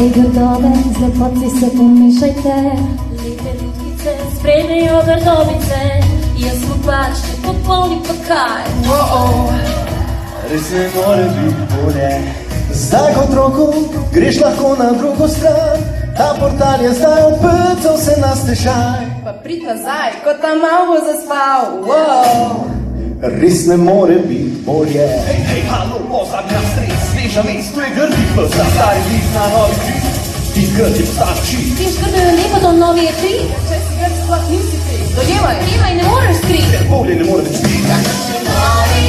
Ej, grdoben, zlepotci se pomešajte. Lepe lutkice, sprejmejo grdobice. Jaz smo pač popolni pa kaj. Res ne more biti bolje. Zdaj kot roku greš lahko na drugo stran. Ta portal je zdaj odprt za vse nas težaj. Pa prid nazaj, kot tam malo bo zaspal. Res ne more biti bolje. Hej, halo, pozadnja stres, sveža mest, tu je grdi pes, na stari list, na novi krist. Ti grdi postaš čist. Ti škrdajo lepo, to novi je tri. Če si grd, sploh nisi ti. Dojemaj. Dojemaj, ne moreš skrit. Bolje ne more več biti.